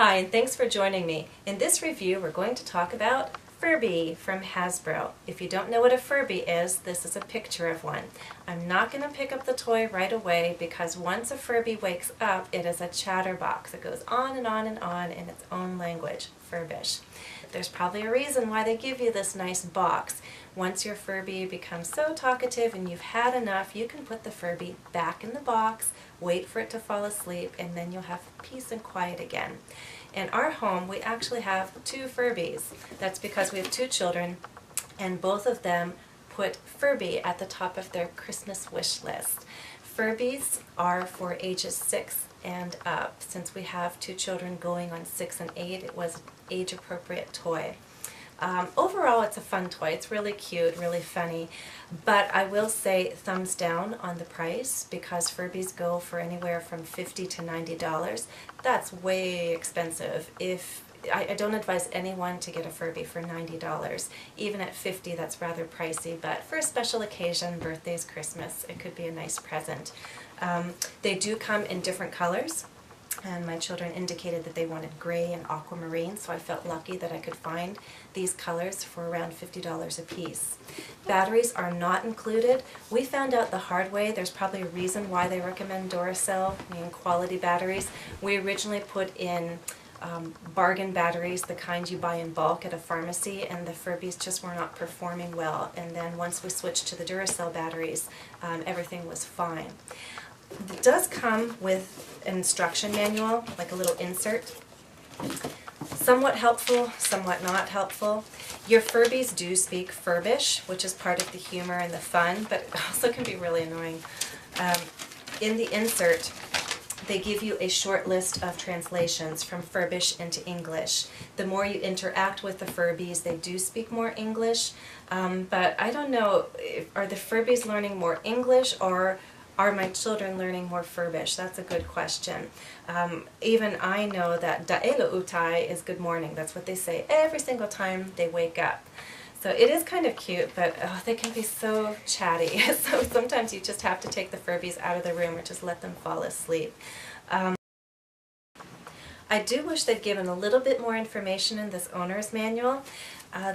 Hi, and thanks for joining me. In this review, we're going to talk about Furby from Hasbro. If you don't know what a Furby is, this is a picture of one. I'm not going to pick up the toy right away because once a Furby wakes up, it is a chatterbox. It goes on and on and on in its own language, Furbish. There's probably a reason why they give you this nice box. Once your Furby becomes so talkative and you've had enough, you can put the Furby back in the box, wait for it to fall asleep, and then you'll have peace and quiet again. In our home, we actually have two Furbies. That's because we have two children, and both of them put Furby at the top of their Christmas wish list. Furbies are for ages 6 and up. Since we have two children going on 6 and 8, it was an age-appropriate toy. Overall, it's a fun toy. It's really cute, really funny, but I will say thumbs down on the price because Furbies go for anywhere from $50 to $90. That's way expensive. I don't advise anyone to get a Furby for $90. Even at $50, that's rather pricey, but for a special occasion, birthdays, Christmas, it could be a nice present. They do come in different colors. And my children indicated that they wanted gray and aquamarine, so I felt lucky that I could find these colors for around $50 a piece. Batteries are not included. We found out the hard way. There's probably a reason why they recommend Duracell, meaning quality batteries. We originally put in bargain batteries, the kind you buy in bulk at a pharmacy, and the Furbies just were not performing well. And then once we switched to the Duracell batteries, everything was fine. It does come with an instruction manual, like a little insert. Somewhat helpful, somewhat not helpful. Your Furbies do speak Furbish, which is part of the humor and the fun, but it also can be really annoying. In the insert, they give you a short list of translations from Furbish into English. The more you interact with the Furbies, they do speak more English, but I don't know, are the Furbies learning more English, or are my children learning more Furbish? That's a good question. Even I know that Da'ela Utai is good morning. That's what they say every single time they wake up. So it is kind of cute, but they can be so chatty. So sometimes you just have to take the Furbies out of the room or just let them fall asleep. I do wish they'd given a little bit more information in this owner's manual.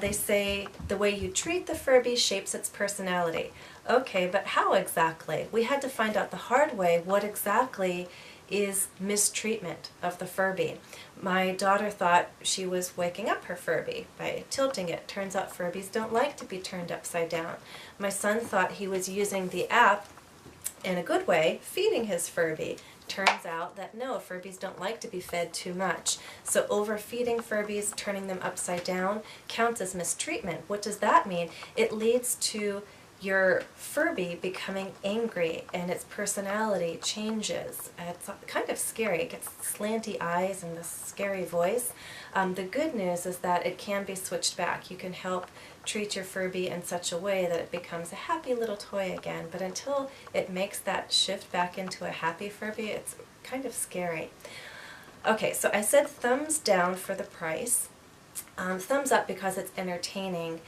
They say the way you treat the Furby shapes its personality. Okay, but how exactly? We had to find out the hard way what exactly is mistreatment of the Furby. My daughter thought she was waking up her Furby by tilting it. Turns out Furbies don't like to be turned upside down. My son thought he was using the app in a good way, feeding his Furby. Turns out that no, Furbies don't like to be fed too much. So overfeeding Furbies, turning them upside down, counts as mistreatment. What does that mean? It leads to your Furby becoming angry and its personality changes. It's kind of scary. It gets slanty eyes and this scary voice. The good news is that it can be switched back. You can help treat your Furby in such a way that it becomes a happy little toy again. But until it makes that shift back into a happy Furby, it's kind of scary. Okay, so I said thumbs down for the price. Thumbs up because it's entertaining.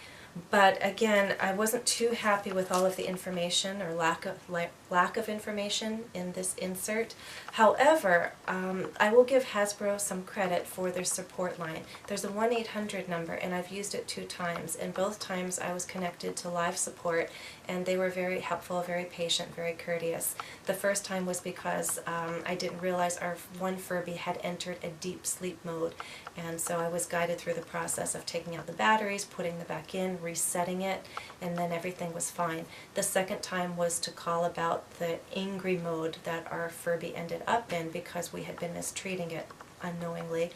But again, I wasn't too happy with all of the information or lack of information in this insert. However, I will give Hasbro some credit for their support line. There's a 1-800 number, and I've used it 2 times, and both times I was connected to live support, and they were very helpful, very patient, very courteous. The first time was because I didn't realize our one Furby had entered a deep sleep mode, and so I was guided through the process of taking out the batteries, putting them back in, resetting it, and then everything was fine. The second time was to call about the angry mode that our Furby ended up in because we had been mistreating it unknowingly.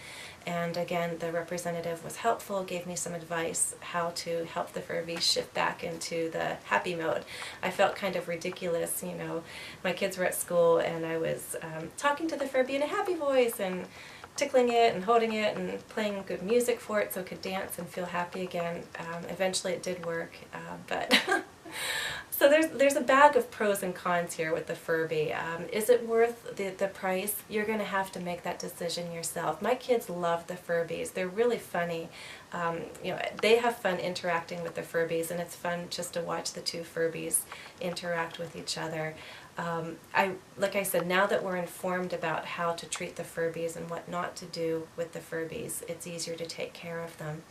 And again, the representative was helpful, gave me some advice how to help the Furby shift back into the happy mode. I felt kind of ridiculous, you know. My kids were at school and I was talking to the Furby in a happy voice and tickling it and holding it and playing good music for it so it could dance and feel happy again. Eventually it did work, but so there's a bag of pros and cons here with the Furby. Is it worth the price? You're going to have to make that decision yourself. My kids love the Furbies. They're really funny. You know, they have fun interacting with the Furbies, and it's fun just to watch the two Furbies interact with each other. Like I said, now that we're informed about how to treat the Furbies and what not to do with the Furbies, it's easier to take care of them.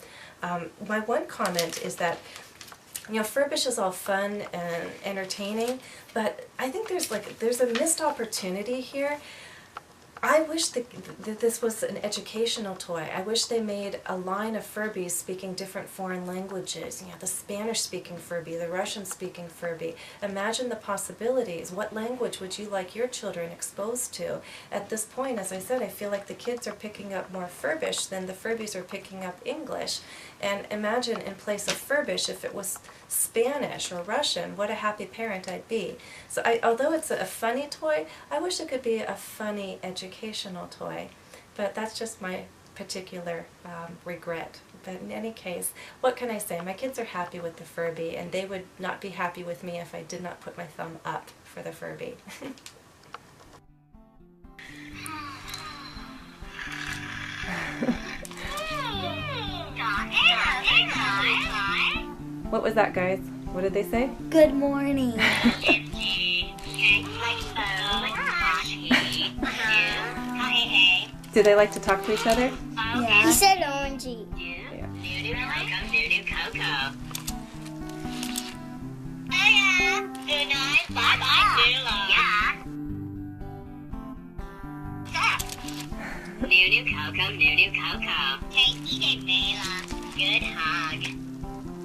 My one comment is that, you know, Furbish is all fun and entertaining, but I think there's a missed opportunity here. I wish that this was an educational toy. I wish they made a line of Furbies speaking different foreign languages. You know, the Spanish-speaking Furby, the Russian-speaking Furby. Imagine the possibilities. What language would you like your children exposed to? At this point, as I said, I feel like the kids are picking up more Furbish than the Furbies are picking up English. And imagine in place of Furbish, if it was Spanish or Russian, what a happy parent I'd be. So although it's a funny toy, I wish it could be a funny educational toy. But that's just my particular regret. But in any case, what can I say? My kids are happy with the Furby, and they would not be happy with me if I did not put my thumb up for the Furby. What was that, guys? What did they say? Good morning. Do they like to talk to each other? Yeah. He said orangey. Yeah.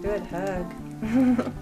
Good hug.